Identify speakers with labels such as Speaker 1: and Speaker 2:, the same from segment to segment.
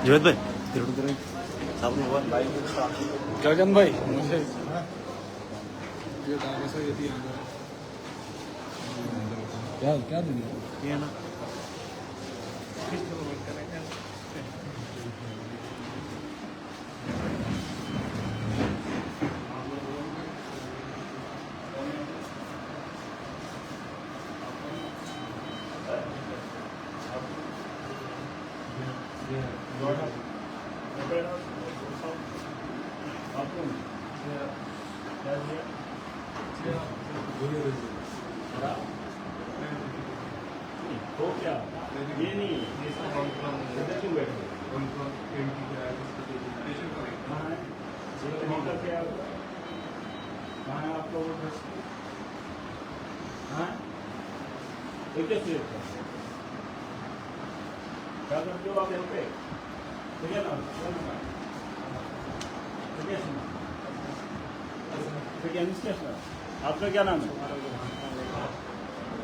Speaker 1: जुवेद भाई
Speaker 2: गगन भाई मुझे क्या क्या दुनिया
Speaker 3: तो क्या ये नहीं क्यों बैठे क्या कहाँ है आपका वो ड्रेस हाँ तो क्या करते हो आप यहाँ पे ठीक है ना ठीक है आपका क्या नाम है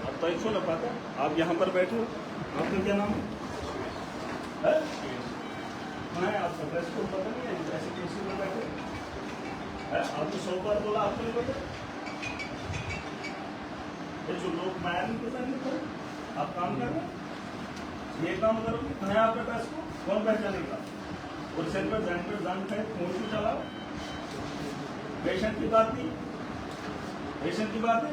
Speaker 3: आप तो एक ना पाता आप यहाँ पर बैठे हो आपका क्या नाम है हाँ आपका ड्रेस कोड पता नहीं है ऐसे कुर्सी पर बैठे है आपने 100 बार बोला आपको नहीं पता ये जो लोग माया नहीं पता नहीं पता आप काम कर रहे हैं ये काम करोगे कहाँ है आपके ड्रेस को कौन पहचानेगा और सेल पर जान है फोन क्यों चलाओ पेशेंट की बात नहीं पेशेंट की बात है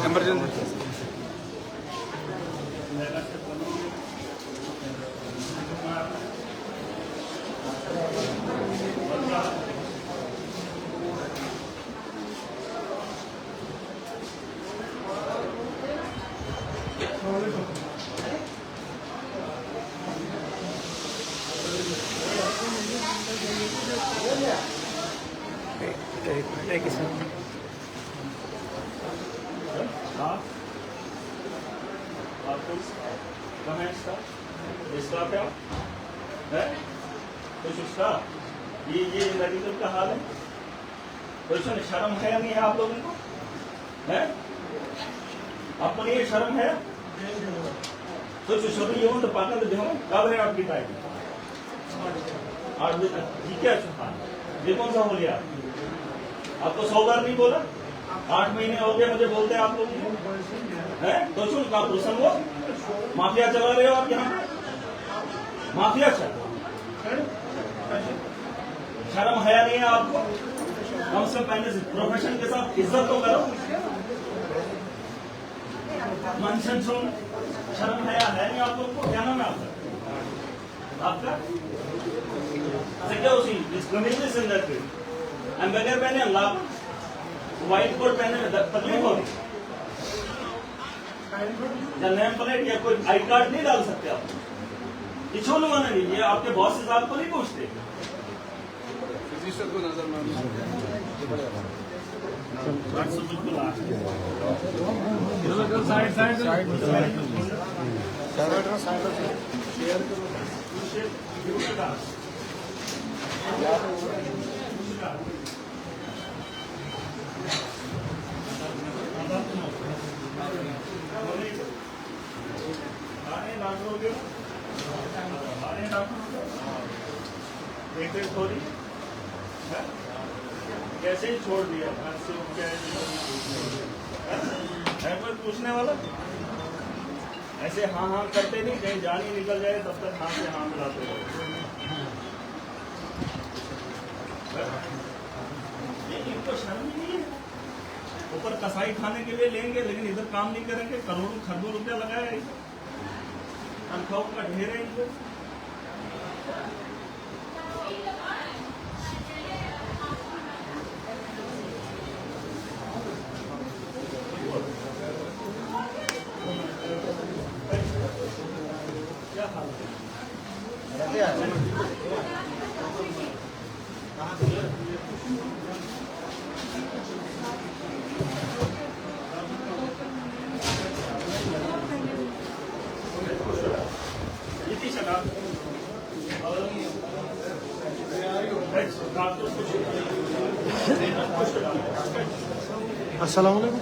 Speaker 2: इमरजेंसी
Speaker 3: कहाँ है इसका क्या है कुछ उसका ये मेडिकल का हाल है कुछ शर्म है नहीं है आप लोगों को है आपको नहीं शर्म है तो शुरू ये तो पाकर देखो कब है आपकी टाइम 8 बजे तक ये क्या ये कौन सा हो लिया आपको 100 बार नहीं बोला 8 महीने हो गए मुझे बोलते हैं आप लोग है तो सुन का प्रसंग हो माफिया चला रहे हो आप यहाँ पे माफिया शर्म है नहीं है आपको कम से कम पहले से प्रोफेशन के साथ इज्जत तो करो मंशन सुन शर्म है नहीं आप लोग को क्या नाम है आपका क्या उसी बगैर पहने लाभ व्हाइट कोट पहने में तकलीफ होगी या नेम प्लेट या कोई आई कार्ड नहीं डाल सकते आप ये छोड़ लुआना नहीं ये आपके बॉस से आपको नहीं पूछते
Speaker 2: रजिस्टर को नजर
Speaker 3: थोड़ी कैसे ही छोड़ दिया है कोई पूछने वाला ऐसे हाँ हाँ करते नहीं कहीं जान ही निकल जाए तब तक हाँ से हाँ मिलाते रहो इनको शर्म ही नहीं है ऊपर कसाई खाने के लिए लेंगे लेकिन इधर काम नहीं करेंगे करोड़ों खरबों रुपया लगाया तनख्वाहों का ढेर है इनको क्या हाल नीतीश
Speaker 1: अस्सलाम वालेकुम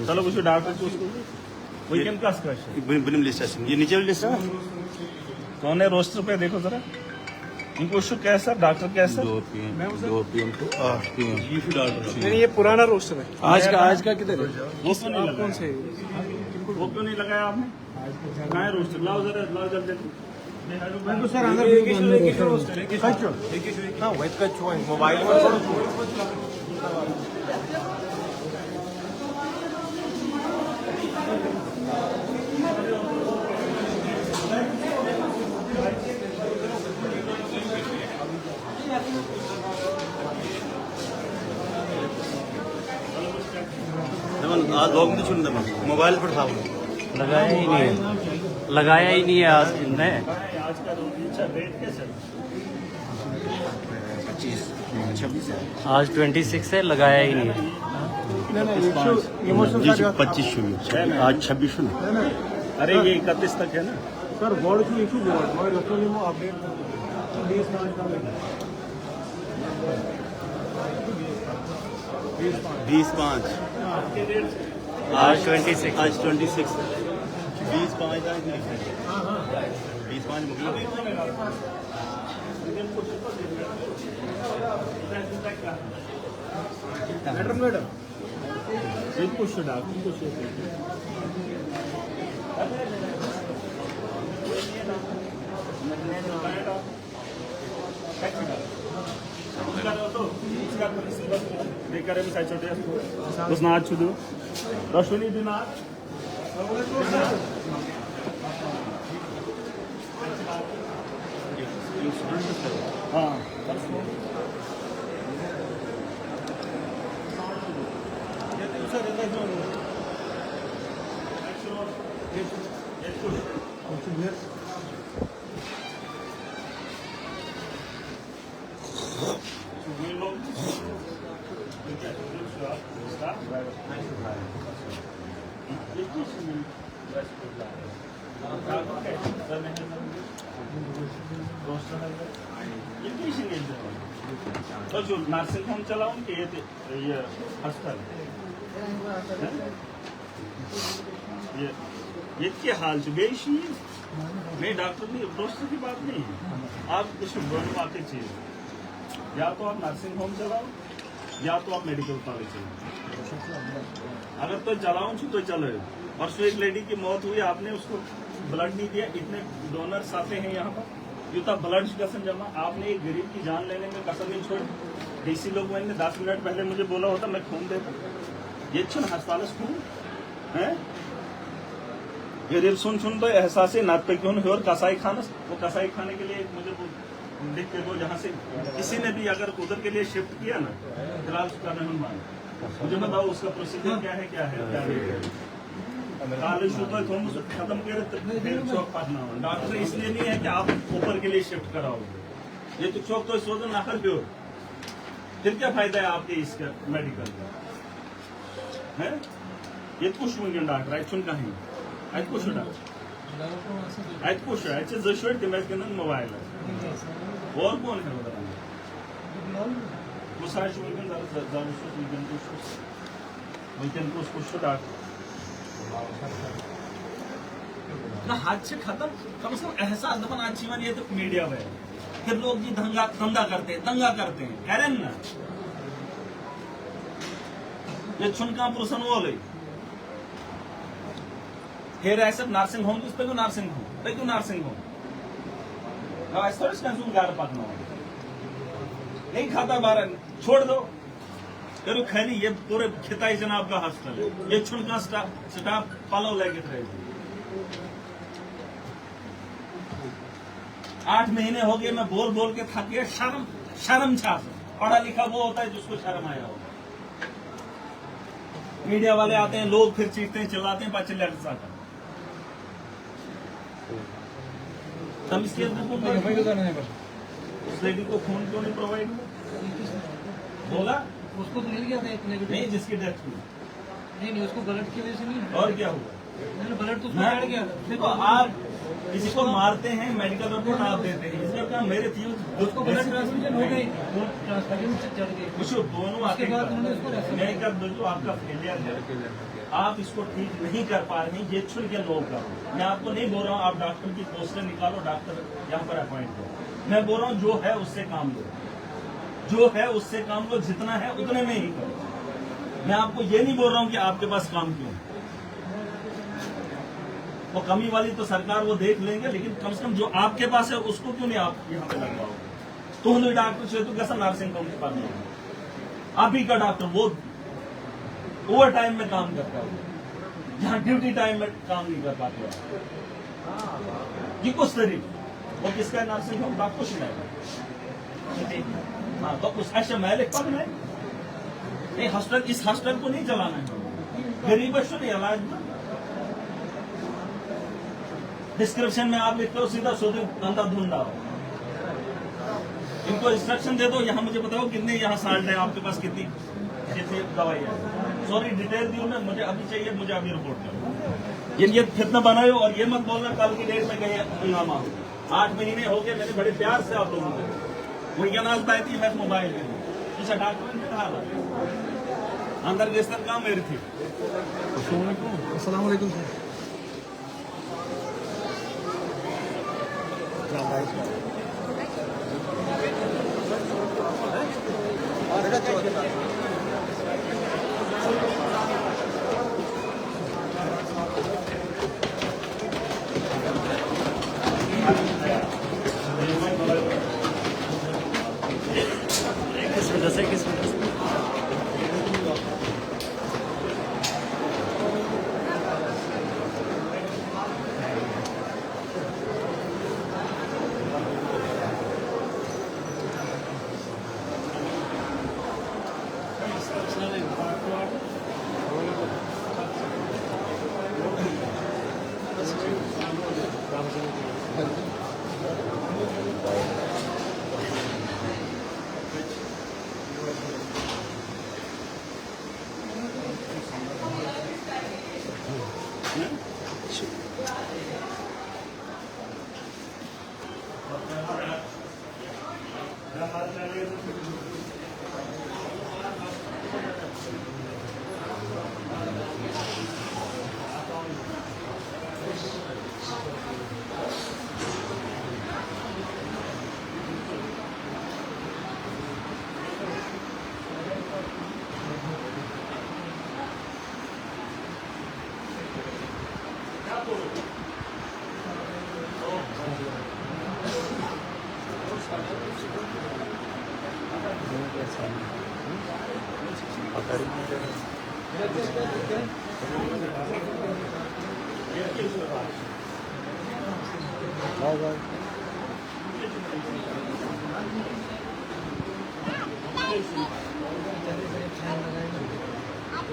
Speaker 3: चलो कुछ डॉक्टर को उसको वीकेंड का
Speaker 4: benim listesi. ये नीचे वाली लिस्ट है
Speaker 3: कौन है रोस्टर पे देखो जरा इनको इशू कैसा डॉक्टर कैसा
Speaker 4: 2 PM to 8 PM
Speaker 2: नहीं ये पुराना रोस्टर है आज का किधर है
Speaker 3: वो क्यों नहीं
Speaker 2: आप कौन से
Speaker 3: लगाया वो क्यों नहीं लगाया आपने कहाँ है रोस्टर लाओ जरा जल्दी
Speaker 1: सर अंदर हाँ वेब का छुआ मोबाइल
Speaker 4: आज लोग नहीं सुनते मैं मोबाइल पर था
Speaker 5: लगाया ही नहीं है आज इनने।
Speaker 3: आज का रेट कैसे
Speaker 4: 26 है
Speaker 5: आज 26 है, लगाया ही नहीं है।
Speaker 4: 25 आज 26 ना
Speaker 3: अरे ये 31 तक है ना
Speaker 1: सर बोर्ड की इशू बोर्ड मैं रसोली में अपडेट
Speaker 4: 20/5
Speaker 5: आज 26
Speaker 4: आज 26 20/5 आज 20/5
Speaker 1: मैडम
Speaker 3: कुछ डॉक्टर कुछ नाच छुदो रश्वनी दिनार हाँ तो जो नर्सिंग होम चलाऊं कि ये हॉस्पिटल ये क्या हाल है बेशी नहीं डॉक्टर नहीं डॉक्टर की बात नहीं है आप कुछ बोलने आते चीज या तो आप नर्सिंग होम चलाओ या तो आप मेडिकल कॉलेज चलाओ अगर तो चलाऊं तो चलो परसों एक लेडी की मौत हुई आपने उसको ब्लड नहीं दिया इतने डोनर्स आते हैं यहाँ पर युता ब्लड कसम जमा आपने एक गरीब की जान लेने में कसम नहीं छोड़ी डीसी लोग मैंने 10 मिनट पहले मुझे बोला होता मैं खून देता ये छुन अस्पताल खून है ये सुन तो एहसास नात पे क्यों और कसाई खाना वो कसाई खाने के लिए मुझे लिख के दो जहाँ से किसी ने भी अगर उधर के लिए शिफ्ट किया ना फिलहाल उसका मेहमान मुझे बताओ उसका प्रोसीजर क्या है क्या नहीं खत्म कर डॉक्टर इसलिए नहीं है कि आप ऊपर के लिए शिफ्ट कराओगे ये तो चौक तो सोचो नकल क्यों फिर क्या फायदा है आपके इसका मेडिकल का है ये कुछ मुमकिन डॉक्टर अच्छुन कहीं अच्छ कुछ डॉक्टर अच्छ कुछ अच्छे जशोर तमें कन मोबाइल और कौन है बताना कुछ वुनकन कुछ डॉक्टर ना हाथ से खत्म कम से कम एहसास दफन आज जीवन ये तो मीडिया में फिर लोग जी दंगा करते हैं कह रहे ना ये छुनका पुरुषन वो ले फिर ऐसे नर्सिंग होम तो क्यों नर्सिंग होम गार पकना नहीं खाता बारह छोड़ दो करो खैली ये पूरे खिताई जनाब का हॉस्टल है ये छुनका स्टाफ पालो लेके रहे 8 महीने हो गए मैं बोल बोल के थक गया। शर्म शर्म छाप। पढ़ा लिखा वो होता है जिसको शर्म आया हो। मीडिया वाले आते हैं, लोग फिर चीखते हैं, चिल्लाते हैं, बच्चे लड़ जाते हैं। हम इसके उस लेडी को खून क्यों नहीं प्रोवाइड हुआ? बोला
Speaker 1: उसको तो मिल गया था इतने
Speaker 3: नहीं, जिसकी डेथ हुई।
Speaker 1: नहीं उसको ब्लड की वजह से नहीं,
Speaker 3: और क्या हुआ?
Speaker 1: ब्लड तो
Speaker 3: मैं-
Speaker 1: चढ़ गया था।
Speaker 3: देखो, आप किसी को मारते हैं, मेडिकल रिपोर्ट आप देते हैं। इसका काम मेरे थी
Speaker 1: उसको ब्लड ट्रांसफ्यूजन हो गई, ट्रांसफ्यूजन से चढ़ गई।
Speaker 3: कुछ दोनों
Speaker 1: उसके बाद उन्होंने उसको रेफर
Speaker 3: मैं क्या बिल्कुल आपका फेलियर है। आप इसको ठीक नहीं कर पा रहे हैं, ये छुड़ के लोग का। मैं आपको नहीं बोल रहा हूँ आप डॉक्टर की पोस्टर निकालो, डॉक्टर यहाँ पर अपॉइंट करो। मैं बोल रहा हूँ जो है उससे काम लो, जो है उससे काम लो, जितना है उतने में ही करो। मैं आपको ये नहीं बोल रहा हूँ कि आपके पास काम क्यों है। वो कमी वाली तो सरकार वो देख लेंगे, लेकिन कम से कम जो आपके पास है उसको क्यों नहीं आप यहाँ पे लगवाओगे? तो हम डॉक्टर सेतु कैसा नर्सिंग होम डिपार्टमेंट आप ही का डॉक्टर वो ओवर टाइम में काम करता है, जहाँ ड्यूटी टाइम में काम नहीं कर पाते ये कुछ तरीके वो किसका नर्सिंग होम आप कुछ नहीं। हाँ तो उस ऐसे मैं लिख पा नहीं हॉस्टल, इस हॉस्टल को नहीं चलाना है, गरीब बच्चों नहीं इलाज में। डिस्क्रिप्शन में आप लिखते हो सीधा सोते अंदर ढूंढा हो। इनको इंस्ट्रक्शन दे दो, यहाँ मुझे बताओ कितने यहाँ साल्ट है आपके पास, कितनी कितनी दवाई है। सॉरी डिटेल दी मैं, मुझे अभी चाहिए, मुझे अभी रिपोर्ट करो। ये कितना बनाए हो, और ये मत बोलना कल की डेट में कहीं हंगामा हो। 8 महीने हो गए मैंने बड़े प्यार से आप लोगों को वही अनाज पाई थी, मैं मोबाइल में अच्छा डॉक्टर ने कहा अंदर गेस्टर काम मेरी थी।
Speaker 1: अस्सलाम वालेकुम सर।
Speaker 5: किस वजह से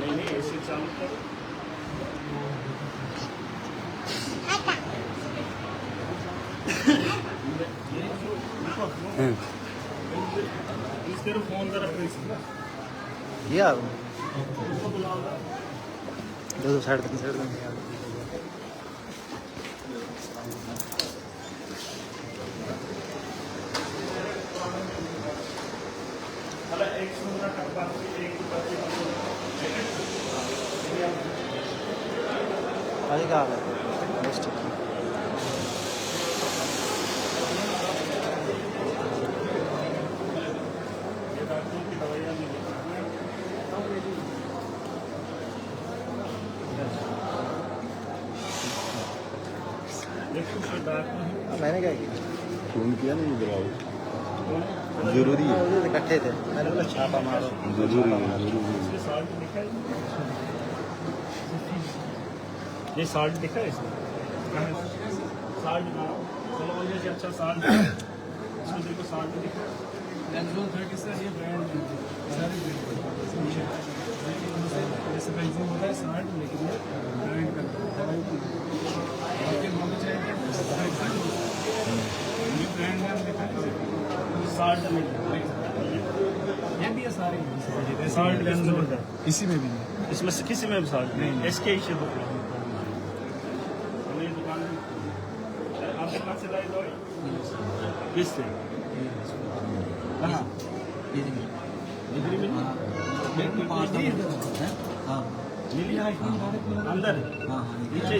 Speaker 3: नहीं ऐसे चालू करो। इसके फोन जरा प्रेस
Speaker 1: या
Speaker 3: उसको बुलाओ।
Speaker 1: दो साइड तक
Speaker 3: एक सुंदर कटवा एक
Speaker 1: आएगा मैंने क्या किया
Speaker 4: फोन किया नहीं बुलाओ, जरूरी है,
Speaker 1: इकट्ठे थे, मैंने बोला छापा मारो।
Speaker 4: जरूरी है, जरूरी है।
Speaker 3: साल्ट लिखा है, ये साल्ट लिखा है इसमें, साल्ट मारो। 16 बजे से अच्छा साल्ट इसको देखो साल्ट दिख रहा है
Speaker 1: Lenzone 30 सर ये ब्रांड है सारी जैसे बेंजीन होता है 60 लेकिन ये ब्रांड का दवाई की लेकिन हम चाहिए ये ब्रांड नाम लिखा है
Speaker 3: साल्ट में
Speaker 1: ये भी है सारे
Speaker 3: साल्ट लेंजोन का
Speaker 1: इसी में भी है
Speaker 3: इसमें से किसी में भी साल्ट नहीं इसके ही से मेरी दुकान में आपके पास से लाई दवाई किस से कहाँ डिग्री में मिली है अंदर नीचे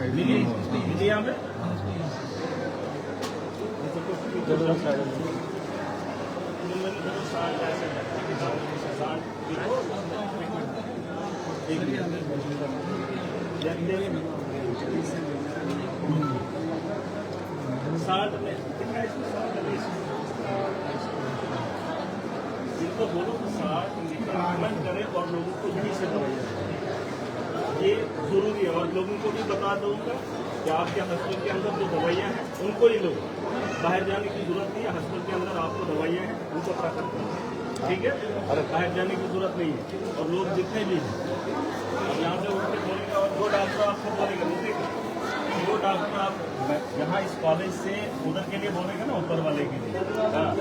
Speaker 3: मिली मिली यहाँ पे जिनको बोलो तो 60 कमेंट करें और लोगों को यही से दवाइयाँ ये जरूरी है और लोगों को भी बता दूंगा कि आपके हॉस्पिटल के अंदर जो दवाइयाँ हैं उनको ही लो बाहर जाने की जरूरत नहीं है हॉस्पिटल के अंदर आपको दवाइयाँ हैं उनको प्राप्त करो ठीक है बाहर जाने की जरूरत नहीं है और लोग जितने भी हैं अब यहाँ से उठ के बोलेगा और जो डॉक्टर आपको बोलेगा वो डॉक्टर आप यहाँ इस कॉलेज से उधर के लिए बोलेगा ना ऊपर वाले के लिए हाँ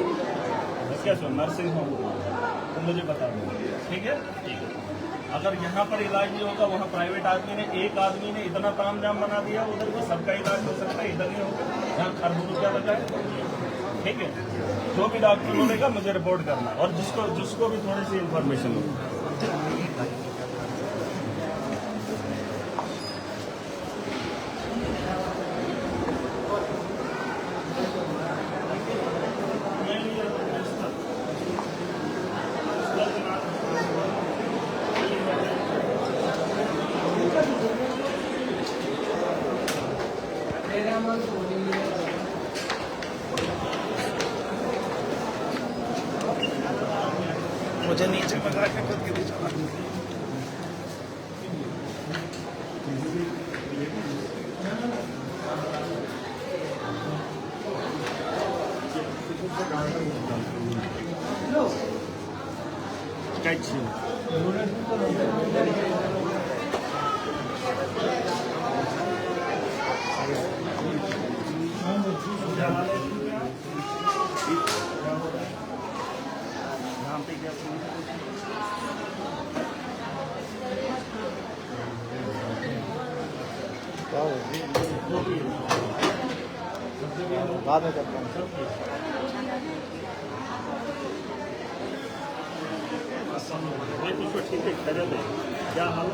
Speaker 3: क्या सो नर्सिंग होम तो मुझे बता दो ठीक है अगर यहाँ पर इलाज नहीं होगा वहाँ प्राइवेट आदमी ने एक आदमी ने इतना तामझाम बना दिया उधर को सबका इलाज हो सकता है इधर नहीं होगा यहाँ खरबों रुपया लगा है ठीक है जो भी डॉक्टर बोलेगा मुझे रिपोर्ट करना और जिसको भी थोड़ी सी इंफॉर्मेशन हो
Speaker 2: मुझे नीचे मंगा के खुद के भी चला बाद में करता हूँ
Speaker 3: ठीक है खैरियत है क्या हाल है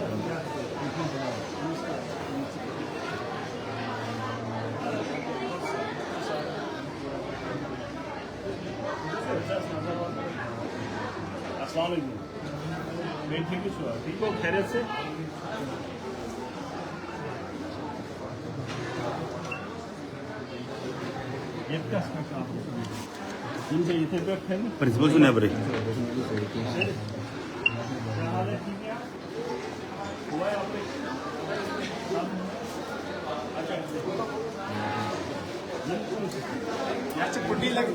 Speaker 3: अस्सलाम वालेकुम मैं ठीक हूँ ठीक हो खैरियत से
Speaker 4: प्रिंसिपल सुने बरे
Speaker 2: पुट्टी लगी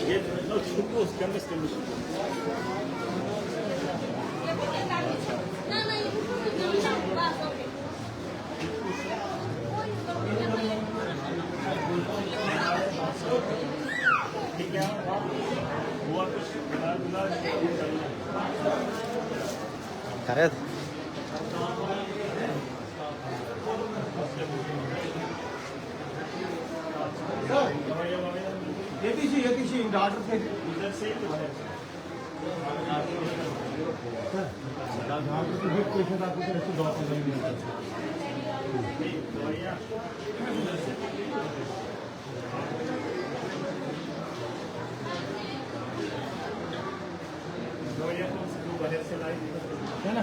Speaker 3: ये उसके अंदर
Speaker 2: खैरियत ये डॉक्टर से
Speaker 3: इधर से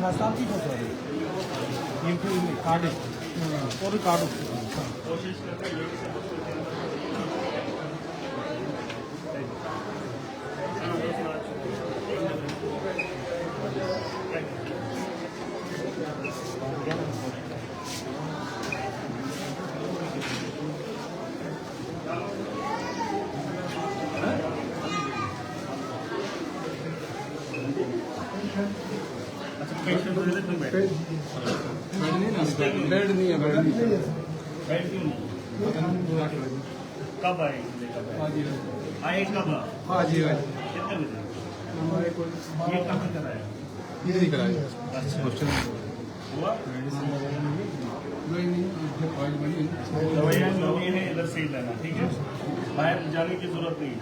Speaker 1: हस्ताब की कार्ड और कार्ड
Speaker 3: कोशिश करते हैं अच्छा पेशेंट पहले तुम बैठो
Speaker 1: बेड नहीं है, बेड नहीं है।
Speaker 3: बैठ क्यों नहीं कब आएंगे आए कब
Speaker 1: हाँ जी हाँ जी,
Speaker 3: कितने बजे
Speaker 1: हमारे को
Speaker 3: ये कहाँ कराया
Speaker 1: ये नहीं कराया।
Speaker 3: अच्छा हुआ
Speaker 1: मेडिसिन वगैरह नहीं है, दवाई बनी है।
Speaker 3: दवाइयाँ जो भी है इधर से ही लेना, ठीक है, बाहर जाने की जरूरत नहीं है।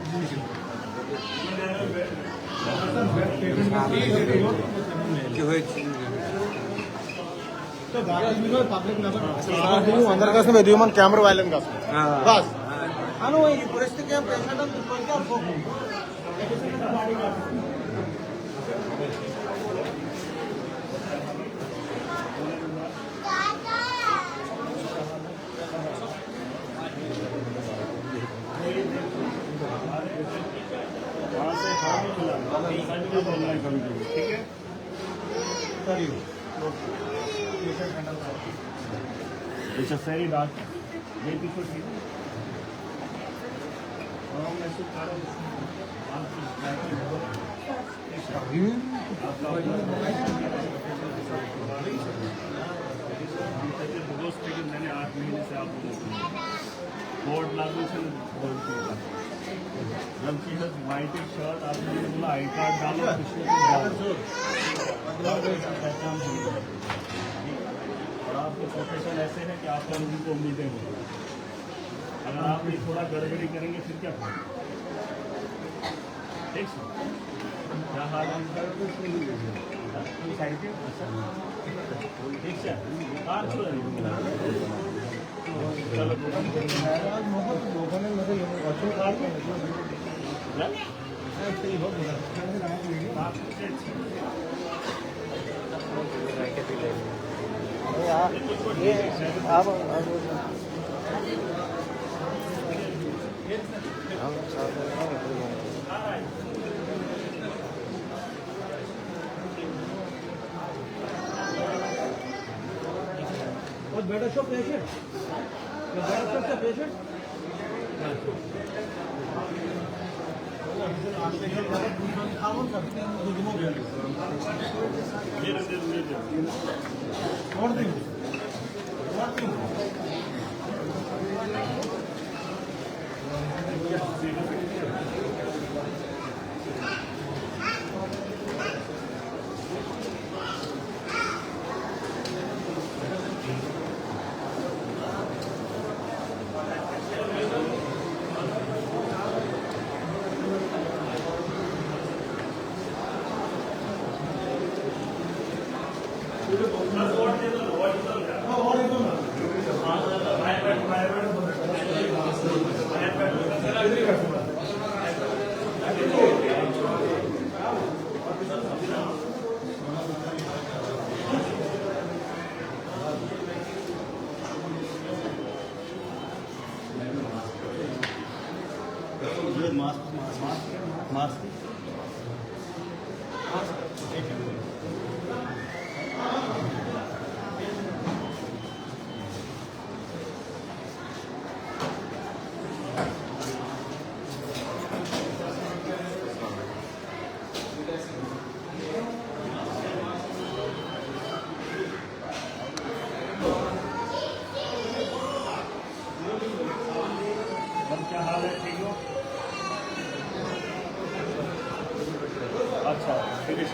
Speaker 2: అందరి కోసం హ్యూమన్ కెమెరా వైలెన్ కోసం బస్
Speaker 1: అను ఈ పరిస్థితికి పేషెంట్
Speaker 3: वहाँ से खाने मिला बोलना है कभी कभी, ठीक है। It's a very dark. ये भी कुछ नहीं। और मैं सुख कर रहा हूँ। आप दोस्त थे कि मैंने 8 महीने से आप लोगों को बोर्ड लागू से बोलते हैं। जब की है व्हाइट शर्ट आपने बोला आई कार्ड डालो पिछले दिन पहचान और आपके प्रोफेशन ऐसे है कि आप लोगों को उम्मीदें होंगी। अगर आप ये थोड़ा गड़बड़ी करेंगे फिर क्या करेंगे? ठीक है क्या हाल है साइड पे ठीक है कार चलो चलो
Speaker 1: What better show patient? The better show the patient?
Speaker 3: क्या हाल है ठीक हो? अच्छा ठीक है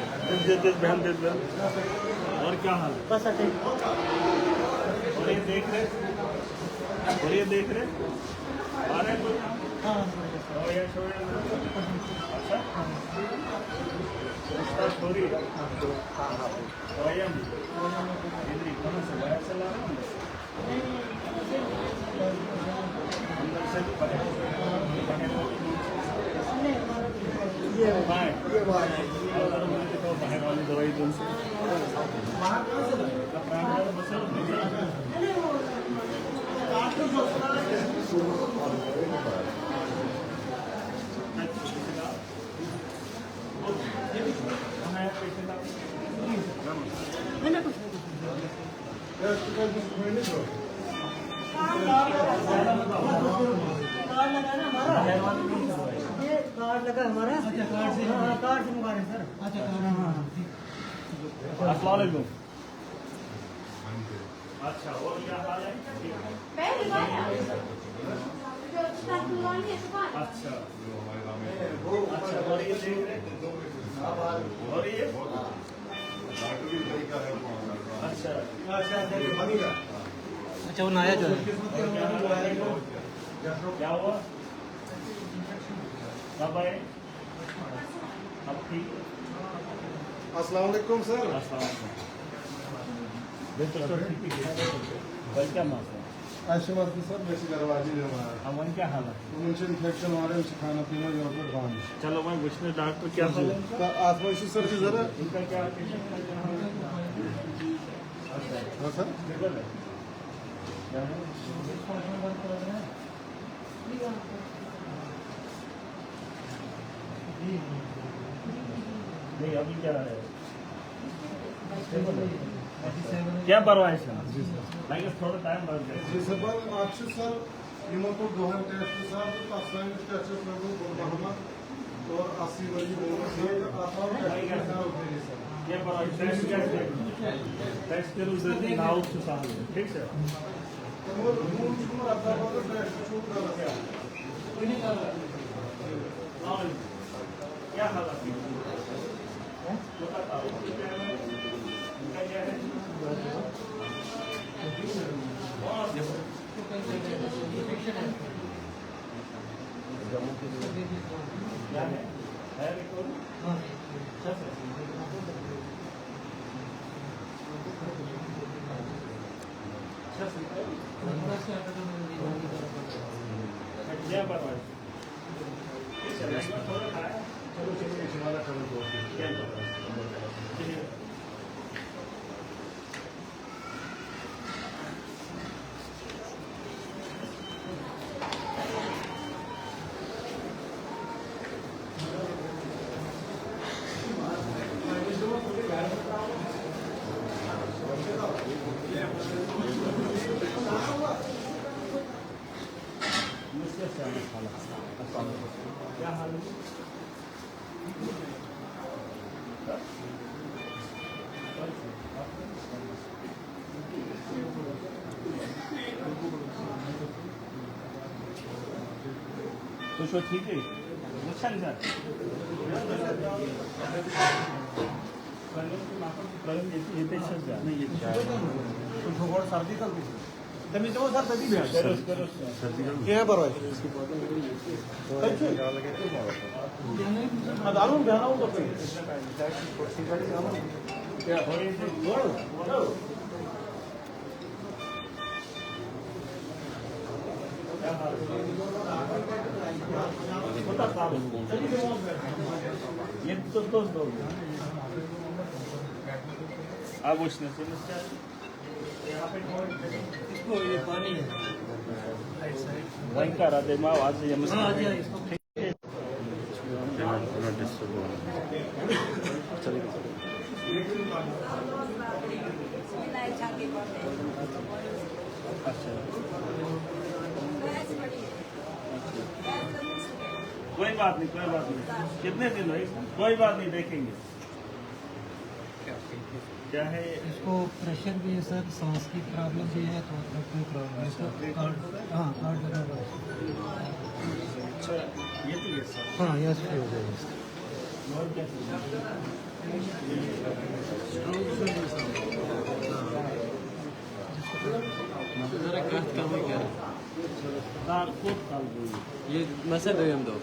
Speaker 3: दे बहन दे और क्या हाल है? बस ठीक। और ये देख रहे आ रहे कोई? हाँ अच्छा उसका छोरी कहाँ से बाहर से ला रहे हैं अंदर से भी बाहर वाली दवाई कौन सी
Speaker 6: कार्ड लगा हमारा। अच्छा कार्ड से, हाँ कार्ड से मंगा रहे हैं सर। अच्छा कार्ड, हाँ
Speaker 3: अस्सलाम वालेकुम। अच्छा और क्या हाल है? अच्छा अच्छा और ये देख रहे और ये अच्छा
Speaker 6: अच्छा वो नया जो है।
Speaker 3: क्या हुआ? कब आए? अब ठीक?
Speaker 2: अस्सलाम वालेकुम सर।
Speaker 3: क्या मसला?
Speaker 2: ऐसे मसले सर वैसे दरवाजे जो हमारा
Speaker 3: अब वहीं क्या हाल है?
Speaker 2: उनसे इन्फेक्शन हो रहा है, खाना पीना जो है बंद।
Speaker 3: चलो मैं पूछने डॉक्टर क्या हाल है इनका?
Speaker 2: आसमानी सर जी जरा
Speaker 3: इनका क्या
Speaker 2: हाँ सर
Speaker 3: नहीं अभी क्या है? क्या परवाह है?
Speaker 2: जी सर
Speaker 3: लाइक थोड़ा टाइम लग जाए।
Speaker 2: जी सर आपसे सर यमो को दोहन टेस्ट सर तो तस्वीर टेस्ट लगो मोहम्मद और 80 वाली मोहम्मद सर
Speaker 3: क्या परवाह है? टेस्ट करो जल्दी नाउ से सामने ठीक है? क्या हाल है? क्या परवाह है? क्या हाल है? तो शो ठीक है? अच्छा नहीं सर?
Speaker 2: सर्दी का तभी तो सर तभी भी क्या परवाह दारू बहना हूँ तो क्या
Speaker 3: ये तो दोस्त लोग अब उसने
Speaker 6: इसको ये पानी है।
Speaker 3: वहीं का रहा माँ आज से
Speaker 6: हाँ जी इसको
Speaker 3: अच्छा कोई बात नहीं कितने दिन हुए? कोई बात नहीं देखेंगे क्या है।
Speaker 6: इसको प्रेशर भी है सर, सांस की प्रॉब्लम भी है, तो कोई प्रॉब्लम है इसको कार्ड, हाँ कार्ड लगा हुआ है।
Speaker 3: अच्छा ये तो ये सर
Speaker 6: हाँ यस फ्री हो जाएगा इसका।
Speaker 3: और क्या
Speaker 5: ये मसा doyum do.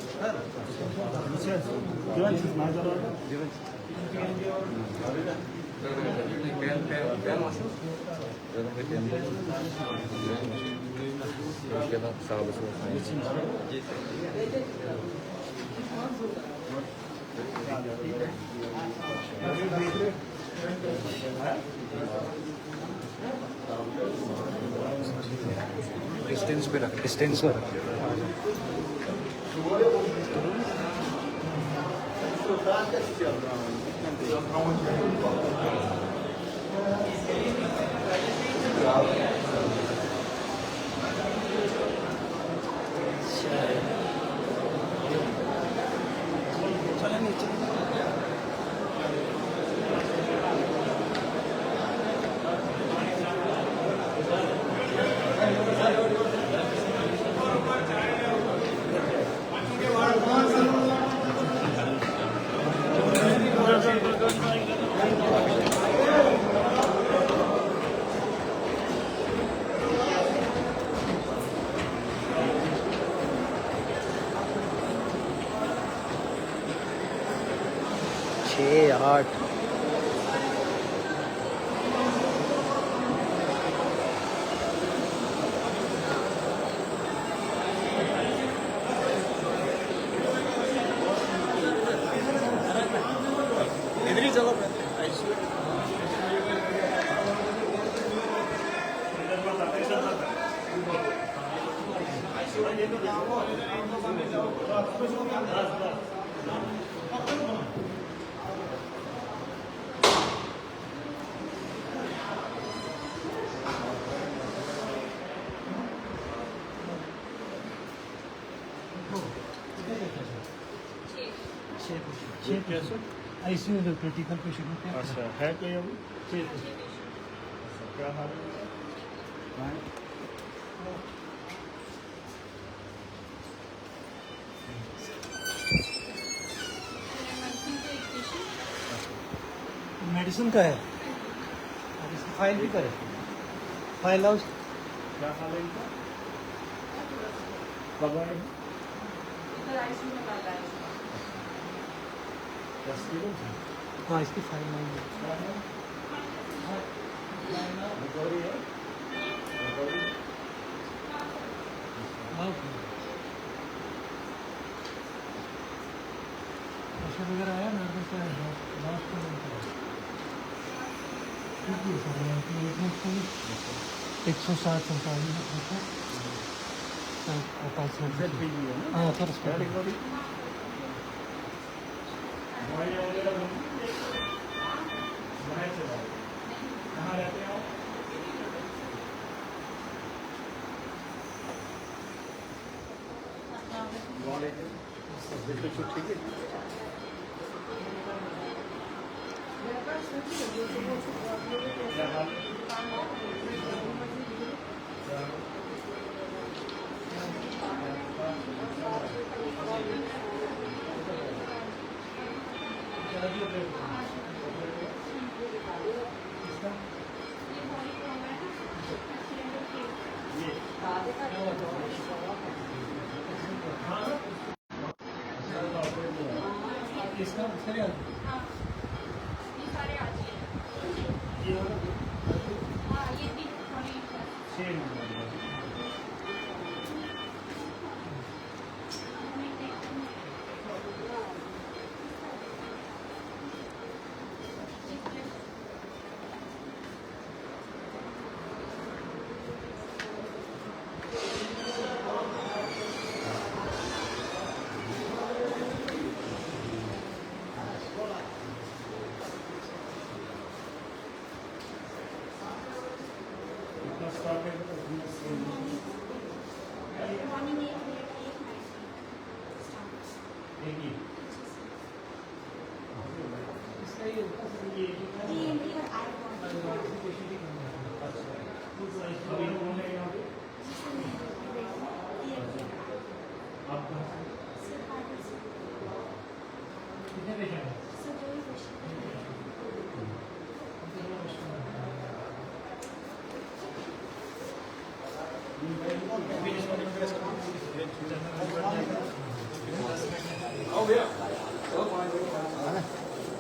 Speaker 2: डिस्टेंस पे रख, डिस्टेंस पे रख।
Speaker 5: 8
Speaker 6: आईसीयू में क्रिटिकल पेशेंट है।
Speaker 3: अच्छा है कोई अभी क्या हाल है?
Speaker 6: मेडिसिन का है और इसकी फाइल भी करे, फाइल हाउस।
Speaker 3: क्या हाल है इनका? कब आए हैं?
Speaker 6: हाँ इसकी फाइल नहीं है।
Speaker 3: रिकवरी है? रिकवरी?
Speaker 6: प्रेशर वगैरह आया नर्वस से लास्ट में ठीक है सर, 160 हाँ सर
Speaker 3: क्या रिकवरी? दवाइयाँ वगैरह मिलती हैं? बाहर से लाओ। कहाँ रहते हैं आप? बिल्कुल ठीक है। क्या हाल है?
Speaker 6: इसका सर यार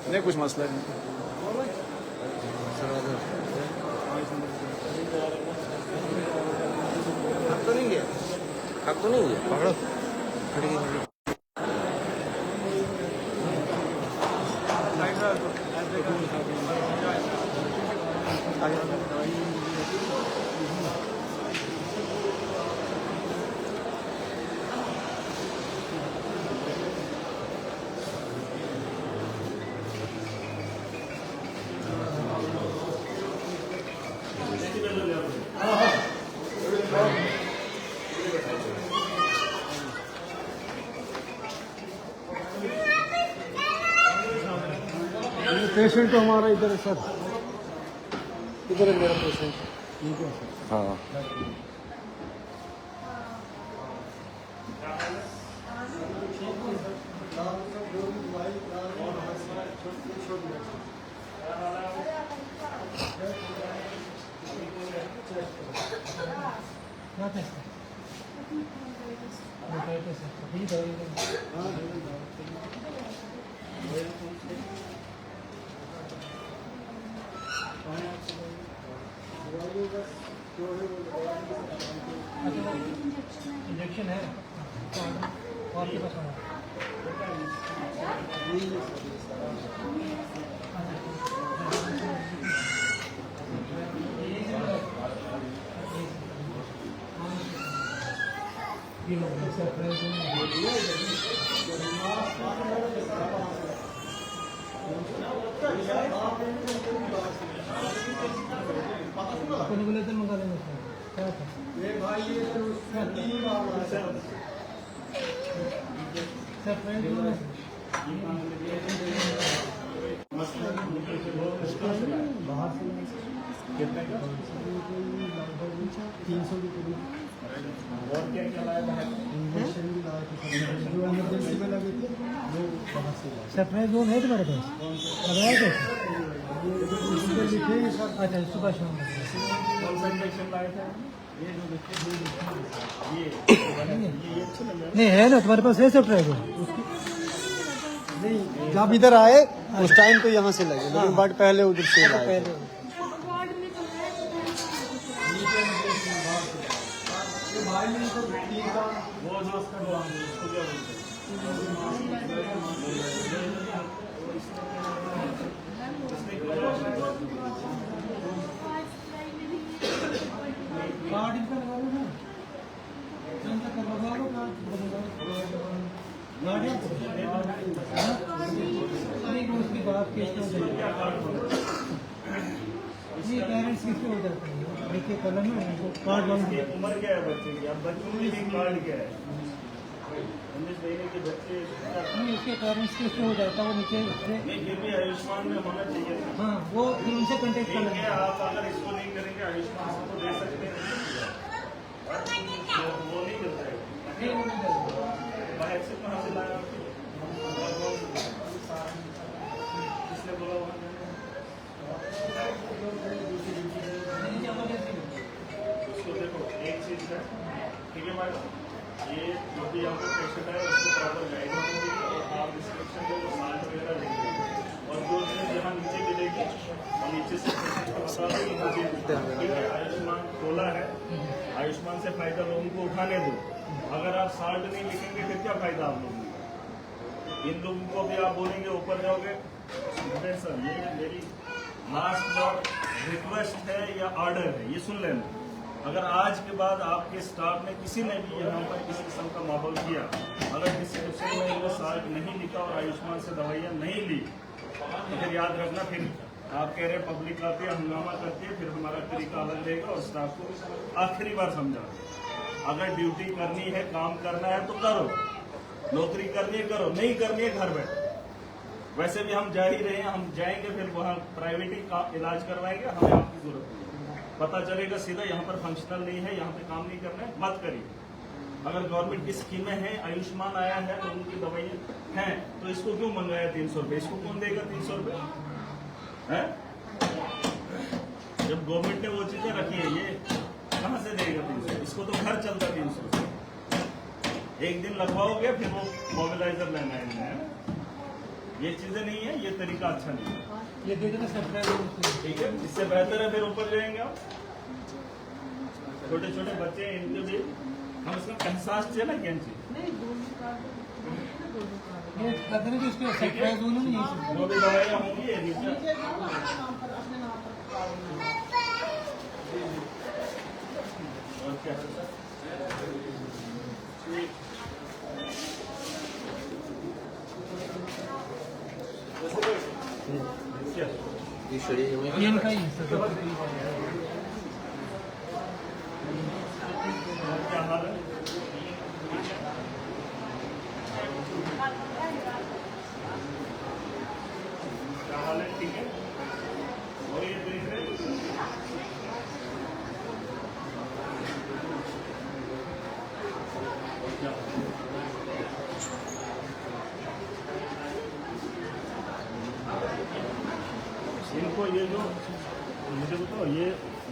Speaker 1: नहीं कुछ मसला नहीं।
Speaker 5: तो नहीं गया, अब तो नहीं गया, पकड़ो खड़ी खड़ी।
Speaker 6: पेशेंट तो हमारा इधर है सर, इधर है मेरा पेशेंट। ठीक है सर।
Speaker 4: हाँ
Speaker 6: क्या थे सर? ठीक है इंजेक्शन है और के पास ये लोग सरप्राइज अपने बोले तो मंगा लेंगे क्या था
Speaker 2: ये भाई ये
Speaker 6: सरप्राइज बाहर से
Speaker 3: कितने का
Speaker 6: 300 रुपये
Speaker 3: और क्या क्या लाया है?
Speaker 6: इंजेक्शन भी लाए थे जो इमरजेंसी में लगे थे वो बाहर से लाए सरप्राइज जोन है तुम्हारे पास लगाया थे लिखे अच्छा सुबह शाम
Speaker 3: कौन सा इंजेक्शन लाए थे?
Speaker 6: ये जो देखिए
Speaker 3: ये अच्छा लग रहा
Speaker 6: नहीं है ना तुम्हारे पास है सरप्राइज
Speaker 1: नहीं जब इधर आए उस टाइम तो यहाँ से लगे लेकिन बट पहले उधर से आए थे।
Speaker 3: वो जो उसका उसको क्या
Speaker 6: कार्ड इनका लगा लो ना इनका करवा लो कार्ड नहीं उसकी बात किस पे हो जाती है पेरेंट्स किस पे हो जाते हैं देखिए कलर में कार्ड
Speaker 3: इसकी उम्र क्या है बच्चे की? अब बच्चों में भी कार्ड क्या है? 19 महीने के बच्चे
Speaker 6: नहीं उसके पेरेंट्स किस पे हो जाता है वो नीचे
Speaker 3: नहीं फिर भी आयुष्मान में होना चाहिए था।
Speaker 6: हाँ वो फिर उनसे कॉन्टेक्ट कर
Speaker 3: ठीक
Speaker 6: लेंगे
Speaker 3: है, आप अगर इसको नहीं करेंगे आयुष्मान को दे सकते हैं वो नहीं करता है। बाहर से कहाँ से लाया आपको? किसने बोला वहाँ जाने? उसको देखो एक चीज है ठीक है मैडम ये जो भी आपको पेशेंट है उसको प्रॉपर गाइडेंस दीजिए और आप डिस्क्रिप्शन में जो साल्ट वगैरह लिखिए और जो चीज़ यहाँ नीचे मिलेगी और नीचे से पेशेंट को बता दें कि मुझे ठीक है आयुष्मान खोला है आयुष्मान से फायदा लोगों को उठाने दो अगर आप साल्ट नहीं लिखेंगे फिर क्या फायदा आप लोगों को इन लोगों को भी आप बोलेंगे ऊपर जाओगे सर ये मेरी लास्ट और रिक्वेस्ट है या ऑर्डर है ये सुन लेना अगर आज के बाद आपके स्टाफ ने किसी ने भी यहाँ पर किसी किस्म का माहौल किया अगर डिस्क्रिप्शन में वो साल्ट नहीं लिखा और आयुष्मान से दवाइयाँ नहीं ली तो फिर याद रखना फिर आप कह रहे पब्लिक आती है हंगामा करती है फिर हमारा तरीका अलग रहेगा और स्टाफ को आखिरी बार समझा अगर ड्यूटी करनी है काम करना है तो करो नौकरी करनी है करो नहीं करनी है घर बैठो वैसे भी हम जा ही रहे हैं हम जाएंगे फिर वहाँ प्राइवेट ही इलाज करवाएंगे हमें आपकी जरूरत नहीं पता चलेगा सीधा यहाँ पर फंक्शनल नहीं है यहाँ पे काम नहीं करना है मत करिए अगर गवर्नमेंट की स्कीमें हैं आयुष्मान आया है तो उनकी दवाइयाँ हैं तो इसको क्यों मंगाया 300 रुपये इसको कौन देगा 300 रुपये है जब गवर्नमेंट ने वो चीजें रखी है ये कहाँ से देगा 300 इसको तो घर चलता 300 एक दिन लगवाओगे फिर वो मोबिलाइजर लेना है ये चीजें नहीं है ये तरीका अच्छा नहीं है
Speaker 6: ये दे देना सरप्राइज
Speaker 3: ठीक है इससे बेहतर है फिर ऊपर जाएंगे आप छोटे छोटे बच्चे हैं इनके भी हम इसका एहसास चाहिए ना क्या चीज
Speaker 6: ये कहते हैं कि इसके सरप्राइज दोनों नहीं है
Speaker 3: जो भी दवाइयाँ होंगी ये नीचे और क्या
Speaker 5: शरीर में
Speaker 6: ये इनका ही है सर
Speaker 3: क्या हाल है क्या हाल है ठीक है और ये देख रहे हैं क्या इनको ये जो मुझे बताओ ये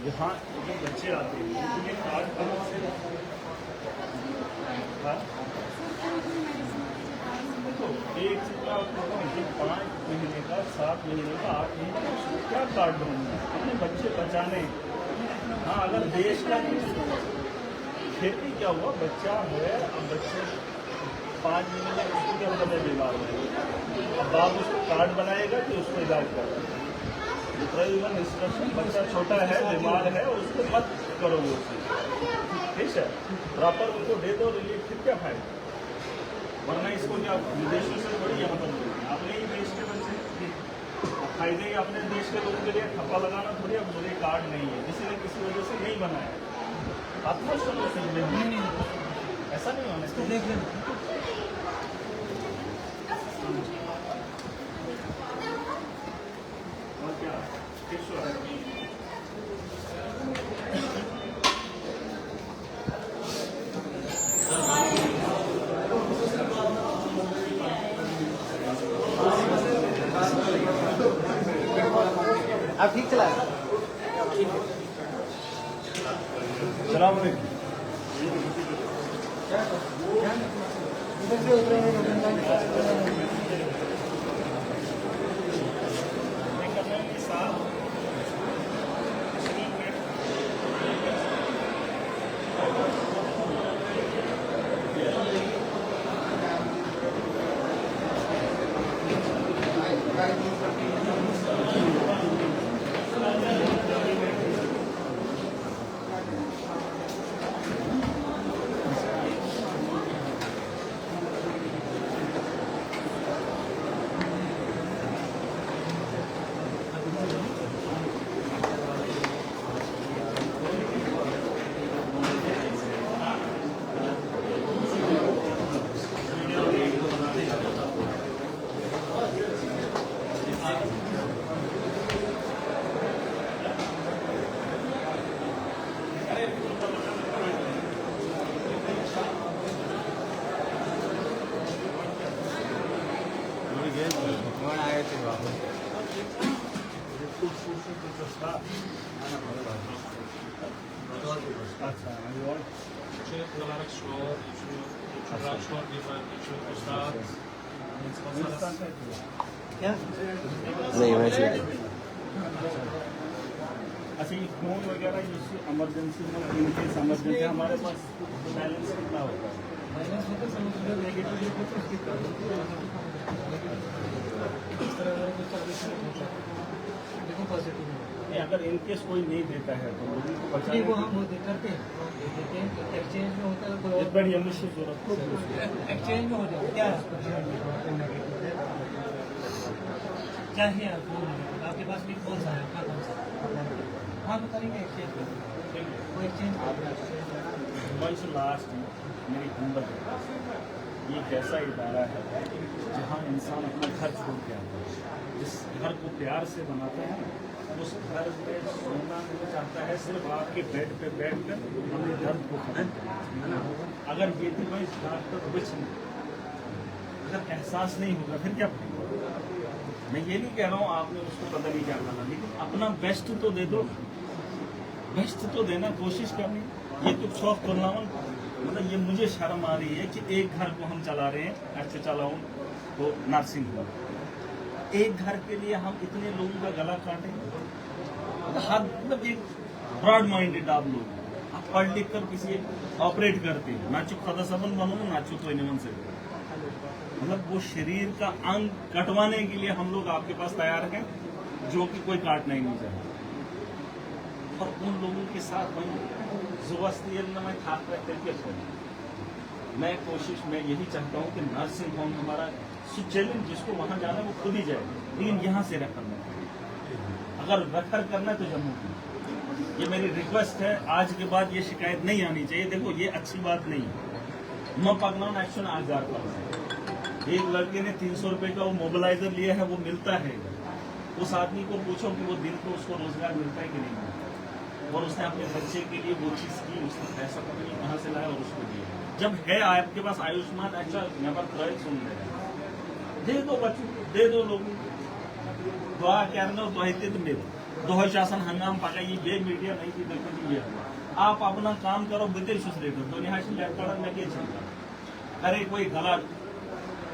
Speaker 3: यहाँ जो बच्चे आते हैं इनके लिए कार्ड कहाँ से हाँ? देखो एक चीज मैं आपको बताऊँ कि 5 महीने का 7 महीने का 8 महीने का क्या कार्ड बनना है अपने बच्चे बचाने इतना हाँ, अगर देश का खेती क्या हुआ, बच्चा है, अब बच्चे 5 महीने में उसको क्या पता बीमार है, अब बाप उसको कार्ड बनाएगा कि उसको इलाज करेगा। इवन इंस्ट्रक्शन, बच्चा छोटा है, बीमार है, उसको मत करो उससे, ठीक है, प्रॉपर उनको दे दो रिलीफ, फिर क्या फायदा। वरना इसको क्या विदेशों से थोड़ी यहाँ पर अपने ही देश के बच्चे फायदे ही अपने देश के लोगों के लिए ठप्पा लगाना थोड़ी। अब मुझे कार्ड नहीं है, किसी ने किसी वजह से नहीं बनाया, आप तो नहीं, ऐसा नहीं होना इसको
Speaker 6: देख लेना।
Speaker 3: और क्या फिक्स हो रहा है।
Speaker 5: आप ठीक चला रहे
Speaker 1: सलाम अलैकुम। इधर से उतरेंगे
Speaker 6: क्या
Speaker 5: नहीं वैसे
Speaker 3: अच्छा, ये फोन वगैरह इमरजेंसी में इनकेस इमरजेंसी हमारे पास बैलेंस कितना होता है?
Speaker 6: माइनस होता समझ नेगेटिव देखो तो उसकी इस तरह अगर कुछ सर्विस होता है देखो पॉजिटिव
Speaker 3: नहीं, अगर इनकेस कोई नहीं देता है तो लोगों को
Speaker 6: नहीं, वो
Speaker 3: बचाने
Speaker 6: हम वो करते हैं देते हैं, एक्सचेंज में होता है कोई
Speaker 3: एक
Speaker 6: और
Speaker 3: बड़ी अमिश जरूरत
Speaker 6: एक्सचेंज में हो जाए क्या चाहिए आपको आपके पास भी कौन सा है आपका कौन सा हाँ बताएंगे एक्सचेंज वो एक्सचेंज
Speaker 3: से लास्ट मेरी उम्र ये एक ऐसा इदारा है जहाँ इंसान अपना घर छोड़ के आता है, जिस घर को प्यार से बनाता है उस घर में सोना नहीं चाहता है, सिर्फ आपके बेड पे बैठ कर अपने दर्द को खत्म करना। अगर ये दिमाग डॉक्टर कुछ नहीं, अगर एहसास नहीं होगा फिर क्या फायदा। मैं ये नहीं कह रहा हूँ आपने उसको पता नहीं क्या करना, लेकिन अपना बेस्ट तो दे दो, बेस्ट तो देना कोशिश करनी। ये तो शौक खुलनावन, मतलब ये मुझे शर्म आ रही है कि एक घर को हम चला रहे हैं, अच्छा चलाऊं तो नर्सिंग होम, एक घर के लिए हम इतने लोगों का गला काटें। मतलब एक ब्रॉड माइंडेड आप लोग, आप पढ़ लिख कर किसी ऑपरेट करते हैं, ना चुप खदा सबन बनो ना चुप तो निमन से, मतलब वो शरीर का अंग कटवाने के लिए हम लोग आपके पास तैयार हैं जो कि कोई काटना ही नहीं चाहता। और उन लोगों के साथ मैं खास करके मैं कोशिश मैं यही चाहता हूँ कि नर्सिंग होम हमारा चैलेंज जिसको वहाँ जाना है वो खुद ही जाए, लेकिन यहाँ से रेफर करना, अगर रेफर करना है तो जम्मू की। ये मेरी रिक्वेस्ट है, आज के बाद ये शिकायत नहीं आनी चाहिए। देखो ये अच्छी बात नहीं है। मैं पगनाउन एक्शन आज जा रहा हूँ, एक लड़के ने 300 रुपए का वो मोबिलाइजर लिया है, वो मिलता है। उस आदमी को पूछो कि वो दिन को उसको रोजगार मिलता है कि नहीं मिलता, और उसने अपने बच्चे के लिए वो चीज की, उसने पैसा पता नहीं कहाँ से लाया और उसको दिया। जब है आपके पास आयुष्मान अच्छा नेवर ट्राई सुन रहे, दे दो बच्चों को, दे दो लोगों को, दुआ करना तो मिल दो शासन हंगाम पका ये बे मीडिया नहीं थी देखो ये आप अपना काम करो बिते सुसरेटर तो यहाँ से लैपटॉप में क्या चलता। अरे कोई गला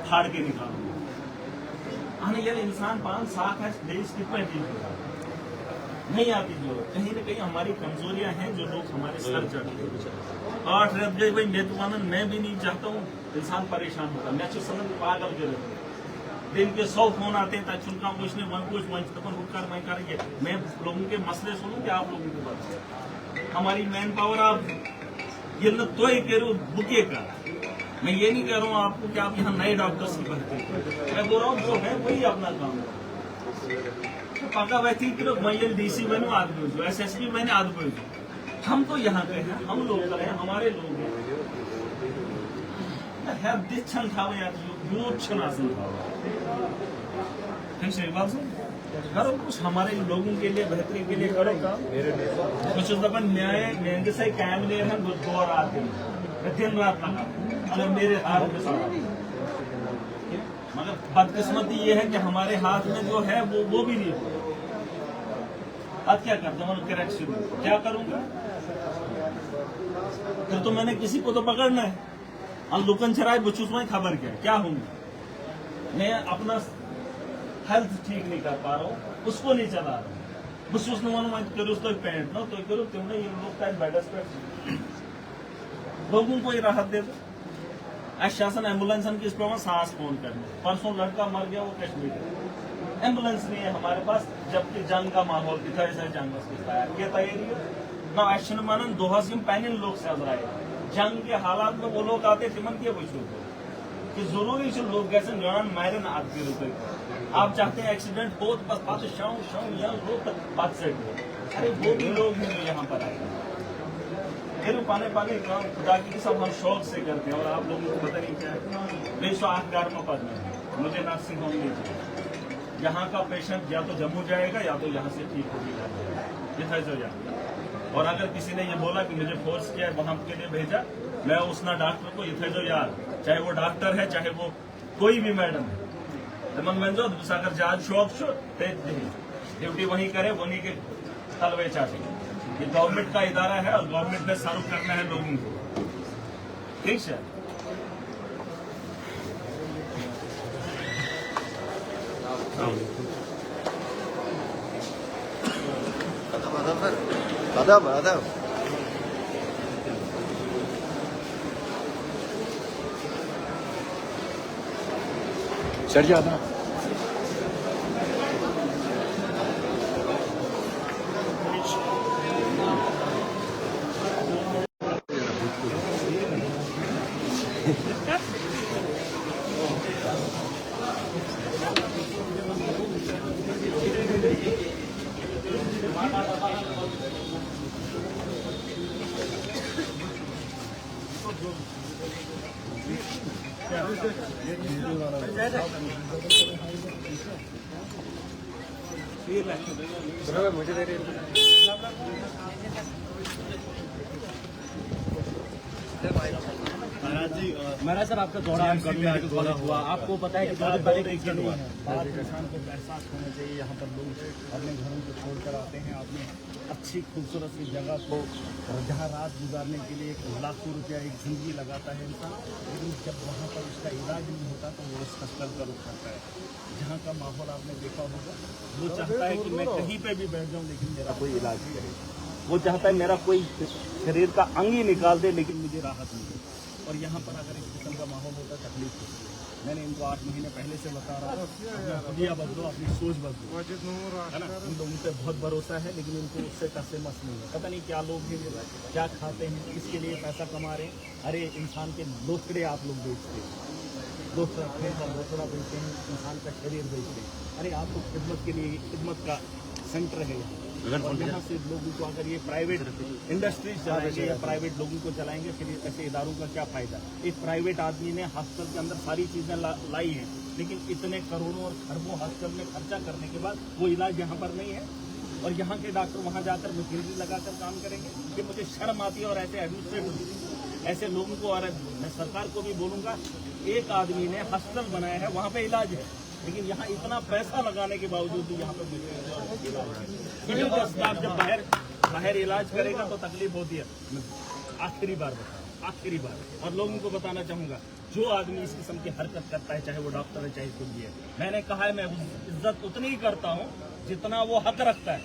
Speaker 3: फाड़ के निकालो, यार इंसान पान साफ है देश कितना ठीक होगा। नहीं आती जरूरत। कहीं ना कहीं हमारी कमजोरियां हैं जो लोग हमारे सर चढ़ते हैं। 8 रह गए भाई, मैं तो मैं भी नहीं चाहता हूँ इंसान परेशान होता। मैं समझ पागल के रहते दिन के 100 फोन आते हैं ताकि कुछ मैं करेंगे। मैं लोगों के मसले सुनूं कि आप लोगों को बताओ। हमारी मैन पावर आप ये तो ही कह रहे हो बुके का। मैं ये नहीं कह रहा हूँ आपको कि आप यहाँ नए डॉक्टर्स की भर्ती। मैं बोल रहा हूँ जो है वही अपना काम है। पक्का वैसे कि मैं ये DC मैंने आदमी हूँ, SSP मैंने आदमी हूँ। हम तो यहाँ पे हैं, हम लोग हैं, हमारे लोग हैं। करो कुछ हमारे लोगों के लिए, बेहतरी के लिए करो काम। कुछ दफा न्याय महंगे से कायम ले रहे हैं, 2 रात दिन रात लगा अगर मेरे हाथ में सारा। मगर बदकिस्मती ये है कि हमारे हाथ में जो है वो भी नहीं हो। अब क्या करता हूँ, करेक्शन क्या करूंगा? फिर तो मैंने किसी को तो पकड़ना है। अब लुकन चराय बचूस में खबर क्या होंगे। मैं अपना हेल्थ ठीक नहीं कर पा रहा हूँ, उसको नहीं चला रहा हूँ। बचूस ने करो तो पेंट ना तो करो तुमने ये लोग बेड लोगों को ही राहत दे दो। शासन एम्बुलेंस की इस पर सांस फोन करने। परसों लड़का मर गया, वो कश्मीर। एम्बुलेंस नहीं है हमारे पास, जबकि जंग का माहौल दिखा है। जंग ये तैयारी ना एक्शन मानन 2000 पैनल लोग सजराए जंग के हालात में वो लोग आते तिमन के बचू कि जरूरी से लोग कैसे जवान मारे ना आपके रुपए। आप चाहते हैं एक्सीडेंट हो तो बस बात शाम या लोग बात सेट हो। अरे वो भी लोग हैं जो यहाँ पर आए फिर पाने काम खुदा की सब हम शौक से करते हैं। और आप लोगों को पता नहीं क्या है, 208 में पद में मुझे नर्सिंग होम नहीं चाहिए। यहाँ का पेशेंट या तो जम्मू जाएगा या तो यहाँ से ठीक होगी जाएगा। और अगर किसी ने ये बोला कि मुझे फोर्स किया है वहां के लिए भेजा, मैं उस ना डॉक्टर को इथे जो यार, चाहे वो डॉक्टर है चाहे वो कोई भी मैडम है, मन जो अगर जाज शौक छो ड्यूटी वही करे, वहीं के तलवे चाटे। ये गवर्नमेंट का इदारा है और गवर्नमेंट में सर्व करना है लोगों को। ठीक है।
Speaker 5: आदाब
Speaker 1: सर जी आदाब।
Speaker 5: मुझे दे रहे
Speaker 1: महाराज सर, आपका दौरा मेडिकल कॉलेज हुआ, आपको पता है कि 2 दिन पहले एक्सीडेंट हुआ है।
Speaker 7: किसान को एहसास होना चाहिए, यहाँ पर लोग अपने घरों को छोड़कर आते हैं, अपने अच्छी खूबसूरत सी जगह को जहाँ रात गुजारने के लिए लाखों रुपया एक जिंदगी लगाता है इंसान, लेकिन जब वहाँ पर उसका इलाज नहीं होता तो वो उसका स्तर का रुख करता है। जहाँ का माहौल आपने देखा होगा, वो चाहता है कि मैं कहीं पे भी बैठ जाऊँ लेकिन मेरा कोई इलाज करे। वो चाहता है मेरा कोई शरीर का अंग ही निकाल दे लेकिन मुझे राहत मिले। और यहाँ पर अगर इस किस्म का माहौल होता है तकलीफ होती है। मैंने इनको 8 महीने पहले से बता रहा हूँ, अपना खुदिया बदलो, अपनी सोच बदलो, है ना। इन लोगों पे बहुत भरोसा है लेकिन इनको उससे टसे मस नहीं है। पता नहीं क्या लोग हैं, क्या खाते हैं, किसके लिए पैसा कमा रहे हैं। अरे इंसान के लोथड़े आप लोग बेचते हैं, लोथड़ा बेचते हैं, इंसान का शरीर बेचते हैं। अरे आपको खिदमत के लिए खिदमत का सेंटर है और यहाँ से लोगों को अगर ये प्राइवेट इंडस्ट्रीज चलाएंगे या प्राइवेट लोगों को चलाएंगे फिर ऐसे इदारों का क्या फायदा। एक प्राइवेट आदमी ने हॉस्पिटल के अंदर सारी चीजें लाई हैं लेकिन इतने करोड़ों और खरबों हॉस्पिटल में खर्चा करने के बाद वो इलाज यहाँ पर नहीं है और यहाँ के डॉक्टर वहाँ जाकर मशीनरी लगाकर काम करेंगे। कि मुझे शर्म आती है और ऐसे एडमिनिस्ट्रेटिव ऐसे लोगों को, और मैं सरकार को भी बोलूँगा, एक आदमी ने हॉस्पिटल बनाया है, वहाँ पे इलाज है लेकिन यहाँ इतना पैसा लगाने के बावजूद भी यहाँ पर मिडिल क्लास स्टाफ जब बाहर इलाज करेगा तो तकलीफ होती है। आखिरी बार और लोगों को बताना चाहूँगा, जो आदमी इस किस्म की हरकत करता है, चाहे वो डॉक्टर है चाहे कुछ भी है, मैंने कहा है मैं इज्जत उतनी ही करता हूँ जितना वो हक रखता है।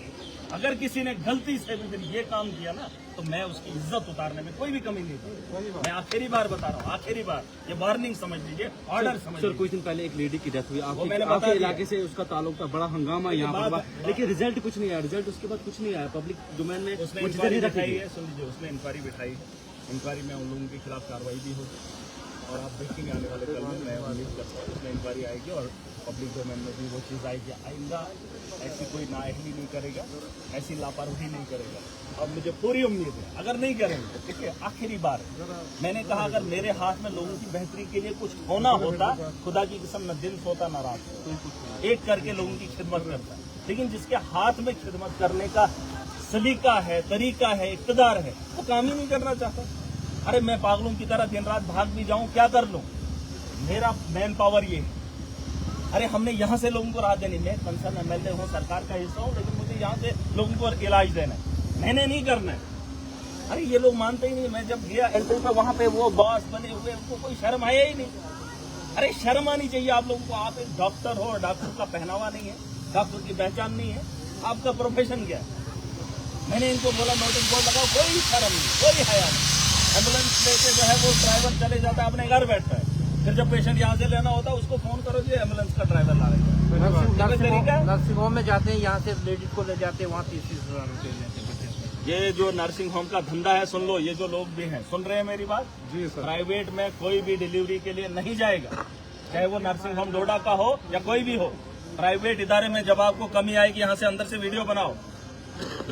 Speaker 7: अगर किसी ने गलती से भी ये काम किया ना तो मैं उसकी इज्जत उतारने में कोई भी कमी नहीं करूंगा। मैं आखिरी बार बता रहा हूँ, आखिरी बार, ये वार्निंग समझ लीजिए, ऑर्डर समझ
Speaker 8: सर
Speaker 7: लीजिए।
Speaker 8: कुछ दिन पहले एक लेडी की डेथ हुई,
Speaker 7: वो मैंने बता
Speaker 8: आपके
Speaker 7: दिया।
Speaker 8: इलाके से उसका ताल्लुक था, बड़ा हंगामा यहाँ पर हुआ, लेकिन रिजल्ट कुछ नहीं आया, रिजल्ट उसके बाद कुछ नहीं आया, पब्लिक डोमेन में
Speaker 7: उसने
Speaker 8: वो चीजें
Speaker 7: इंक्वायरी
Speaker 8: नहीं रखी
Speaker 7: बिठाई
Speaker 8: गई।
Speaker 7: है, सुन लीजिए, उसने इंक्वायरी बिठाई है, इंक्वायरी में उन लोगों के खिलाफ कार्रवाई भी होगी और आप देखेंगे आने वाले कल में, मैं उम्मीद करता हूँ उसमें इंक्वायरी आएगी और पब्लिक डोमेन में भी वो चीज़ आएगी। आइंदा ऐसी कोई नाअहली नहीं करेगा, ऐसी लापरवाही नहीं करेगा। अब मुझे पूरी उम्मीद है अगर नहीं करेंगे, देखिए आखिरी बार मैंने कहा अगर मेरे हाथ में लोगों की बेहतरी के लिए कुछ होना होता, खुदा की कसम न दिन सोता न रात सोता, एक करके लोगों की खिदमत करता। लेकिन जिसके हाथ में खिदमत करने का सलीका है, तरीका है, इक़्तिदार है, वो काम ही नहीं करना चाहता। अरे मैं पागलों की तरह दिन रात भाग भी जाऊं, क्या कर लूं? मेरा मैन पावर ये है। अरे हमने यहाँ से लोगों को राहत देनी, मैं कंसर्न एमएलए हूँ, सरकार का हिस्सा हूँ, लेकिन मुझे यहाँ से लोगों को इलाज देना है, मैंने नहीं करना है। अरे ये लोग मानते ही नहीं। मैं जब गया एयरपोर्ट पे, वहाँ पे वो बॉस बने हुए, उनको कोई शर्म आया ही नहीं। अरे शर्म आनी चाहिए आप लोगों को। आप एक डॉक्टर हो, डॉक्टर का पहनावा नहीं है, डॉक्टर की पहचान नहीं है, आपका प्रोफेशन क्या है? मैंने इनको बोला नोटिस बोर्ड लगाओ, कोई शर्म नहीं, कोई हया नहीं। एम्बुलेंस लेके जो है वो ड्राइवर चले जाता है, अपने घर बैठता है, फिर जब पेशेंट यहाँ से लेना होता है उसको फोन करो जी एम्बुलेंस का ड्राइवर ला रहा है।
Speaker 5: नर्सिंग होम में जाते हैं, यहाँ से लेडीज को ले जाते हैं, वहाँ 30,000 रुपये लेते हैं।
Speaker 7: ये जो नर्सिंग होम का धंधा है, सुन लो, ये जो लोग भी हैं, सुन रहे हैं मेरी बात?
Speaker 2: जी सर।
Speaker 7: प्राइवेट में कोई भी डिलीवरी के लिए नहीं जाएगा, चाहे वो नर्सिंग होम डोडा का हो या कोई भी हो। प्राइवेट इदारे में जब आपको कमी आएगी, यहाँ से अंदर से वीडियो बनाओ,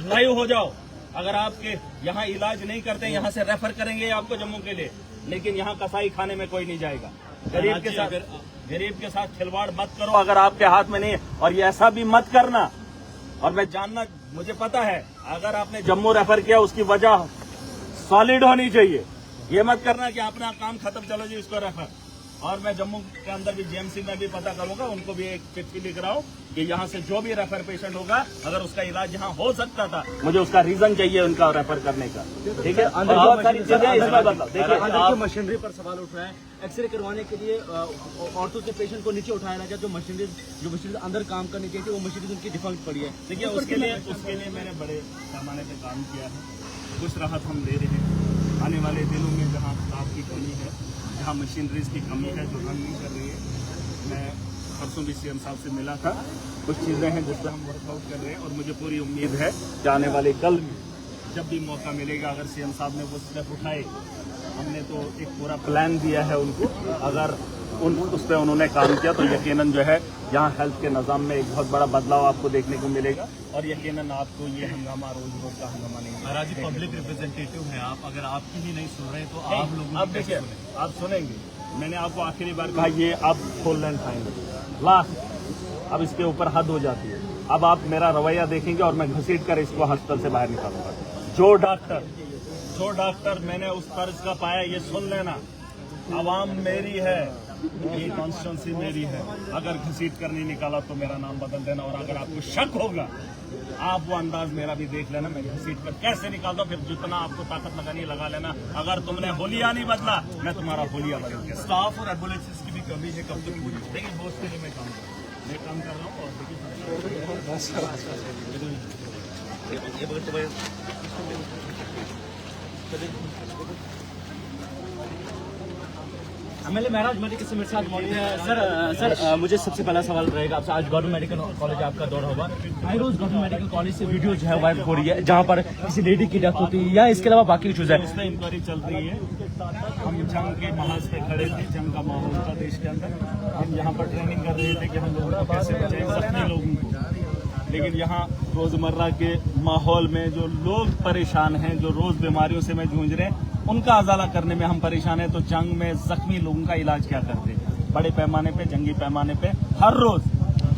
Speaker 7: लाइव हो जाओ। अगर आपके यहाँ इलाज नहीं करते, यहाँ से रेफर करेंगे आपको जम्मू के लिए, लेकिन यहाँ कसाई खाने में कोई नहीं जाएगा। गरीब के साथ खिलवाड़ मत करो अगर आपके हाथ में नहीं है, और ये ऐसा भी मत करना। और मैं जानना, मुझे पता है अगर आपने जम्मू रेफर किया उसकी वजह सॉलिड होनी चाहिए। ये मत करना कि अपना काम खत्म, चलो जी इसको रेफर। और मैं जम्मू के अंदर भी जीएमसी में भी पता करूंगा, उनको भी एक चिट्ठी लिख रहा हूँ कि यहाँ से जो भी रेफर पेशेंट होगा, अगर उसका इलाज यहाँ हो सकता था, मुझे उसका रीजन चाहिए उनका रेफर करने का। ठीक है, बहुत सारी चीजें इसमें बदलाव। देखिए
Speaker 8: मशीनरी पर सवाल उठ रहा है, एक्सरे करवाने के लिए औरतों से पेशेंट को नीचे उठाया जाए, जो मशीनरी अंदर काम करनी चाहिए थी, वो मशीनरी उनकी डिफॉल्ट पड़ी है।
Speaker 7: देखिए उसके लिए मैंने बड़े पैमाने पे काम किया है, कुछ राहत हम ले रहे हैं। आने वाले दिनों में जहाँ स्टाफ की कमी है, जहाँ मशीनरीज की कमी है जो रन नहीं कर रही है, मैं परसों भी सीएम साहब से मिला था, कुछ चीज़ें हैं जिस पर हम वर्कआउट कर रहे हैं। और मुझे पूरी उम्मीद है कि आने वाले कल में जब भी मौका मिलेगा, अगर सीएम साहब ने वो स्टेप उठाए, हमने तो एक पूरा प्लान दिया है उनको, अगर उस पर उन्होंने काम किया तो यकीनन जो है यहाँ हेल्थ के निज़ाम में एक बहुत बड़ा बदलाव आपको देखने को मिलेगा। और यकीनन आपको ये हंगामा रोज का हंगामा नहीं।
Speaker 8: महाराज जी पब्लिक रिप्रेजेंटेटिव हैं आप, अगर आपकी ही नहीं सुन रहे तो आप लोगों
Speaker 7: अब देखिए, आप सुनेंगे, मैंने आपको आखिरी बार कहा ये आप फुल एंड फाइनल लास्ट, अब इसके ऊपर हद हो जाती है। अब आप मेरा रवैया देखेंगे और मैं घसीट कर इसको हॉस्पिटल से बाहर निकालूंगा। जो डॉक्टर मैंने उस तर्ज का पाया, ये सुन लेना, आवाम मेरी है, ये कॉन्स्टिट्यूंसी मेरी है। अगर घसीट कर नहीं निकाला तो मेरा नाम बदल देना। और अगर आपको शक होगा, आप वो अंदाज मेरा भी देख लेना, मैं घसीट कर कैसे निकालता हूँ, फिर जितना आपको ताकत लगानी लगा लेना। अगर तुमने होलिया नहीं बदला, मैं तुम्हारा होलिया बदल के।
Speaker 8: स्टाफ और एम्बुलेंसेस की भी कमी है, कब तक पूरी होगी?
Speaker 7: लेकिन बहुत के लिए मैं काम कर रहा हूँ। और
Speaker 8: एमएलए महाराज मेडिकल से मेरे साथ मौजूद है। सर मुझे सबसे पहला सवाल रहेगा आपसे, आज गवर्नमेंट मेडिकल कॉलेज आपका दौरा होगा, आई रोज गवर्नमेंट मेडिकल कॉलेज से वीडियो जो है वायरल हो रही है, जहाँ पर किसी लेडी की डेथ होती है या इसके अलावा बाकी इशूज है।
Speaker 7: उस पर इंक्वायरी चल रही है। हम जंग के महाज पे खड़े थे, जंग का माहौल था देश के अंदर, हम यहाँ पर ट्रेनिंग कर रहे थे कि हम लोगों को कैसे बचाएं, जख्मी लोगों को। लेकिन यहाँ रोजमर्रा के माहौल में जो लोग परेशान हैं, जो रोज बीमारियों से में जूझ रहे हैं, उनका अजाला करने में हम परेशान हैं। तो जंग में जख्मी लोगों का इलाज क्या करते हैं? बड़े पैमाने पे, जंगी पैमाने पे हर रोज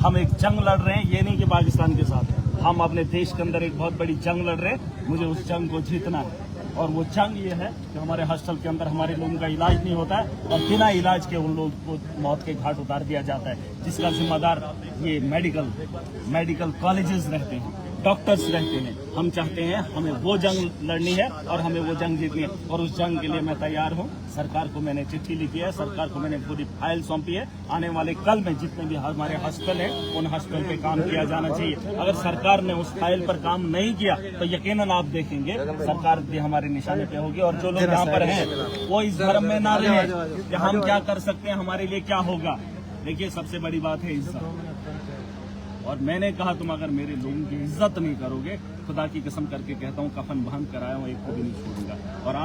Speaker 7: हम एक जंग लड़ रहे हैं। ये नहीं कि पाकिस्तान के साथ, हम अपने देश के अंदर एक बहुत बड़ी जंग लड़ रहे हैं। मुझे उस जंग को जीतना है, और वो जंग ये है कि हमारे हॉस्टल के अंदर हमारे लोगों का इलाज नहीं होता है, और बिना इलाज के उन लोगों को मौत के घाट उतार दिया जाता है, जिसका जिम्मेदार ये मेडिकल कॉलेजेस रहते हैं। डॉक्टर्स रहते हैं। हम चाहते हैं हमें वो जंग लड़नी है और हमें वो जंग जीतनी है, और उस जंग के लिए मैं तैयार हूँ। सरकार को मैंने चिट्ठी लिखी है, सरकार को मैंने पूरी फाइल सौंपी है। आने वाले कल में जितने भी हमारे हॉस्पिटल हैं उन हॉस्पिटल पे काम किया जाना चाहिए। अगर सरकार ने उस फाइल पर काम नहीं किया तो यकीनन आप देखेंगे सरकार भी हमारे निशाने पे होगी। और जो लोग यहाँ पर हैं वो इस धर्म में ना रहे कि हम क्या कर सकते हैं, हमारे लिए क्या होगा। देखिए, सबसे बड़ी बात है इज्जत। और मैंने कहा तुम अगर मेरे लोगों की इज्जत नहीं करोगे, खुदा की कसम करके कहता हूँ कफन बंद कराया हूँ, एक को भी नहीं छोड़ूंगा। और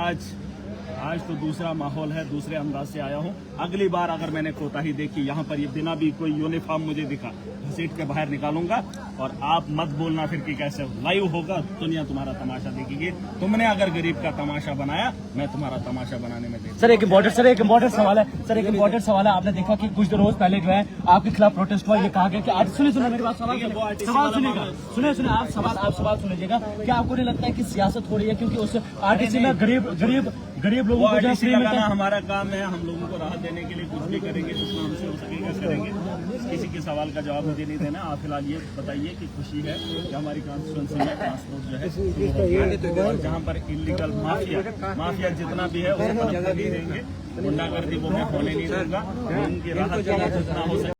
Speaker 7: आज तो दूसरा माहौल है, दूसरे अंदाज से आया हूँ। अगली बार अगर मैंने कोताही देखी यहाँ पर, ये बिना भी कोई यूनिफॉर्म मुझे दिखा, सीट के बाहर निकालूंगा। और आप मत बोलना फिर कि कैसे लाइव होगा, दुनिया तुम्हारा तमाशा देखेगी। तुमने अगर गरीब का तमाशा बनाया, मैं तुम्हारा तमाशा बनाने में दे।
Speaker 8: सर एक इम्पोर्टेंट सवाल है। आपने देखा कि कुछ रोज पहले जो है आपके खिलाफ प्रोटेस्ट हुआ, ये कहा गया कि आज सुनिए मेरी बात, सवाल सुनिएगा, सुनिए आप सवाल सुनिएगा। क्या आपको नहीं लगता है कि सियासत हो रही है, क्योंकि उस आरटीसी में गरीब लोगों को जो फ्री
Speaker 7: लगाना हमारा काम है। हम लोगों को राहत देने के लिए कुछ भी करेंगे, जितना हमसे हो सकेगा करेंगे। किसी के सवाल का जवाब मुझे नहीं देना। आप फिलहाल ये बताइए कि खुशी है कि हमारी कॉन्स्टिट्यूंसी में ट्रांसपोर्ट जो है, और जहाँ पर इलीगल माफिया जितना भी है उसको नहीं देंगे, गुंडागर्दी वो मैं होने नहीं दूंगा। उनकी राहत जितना हो सके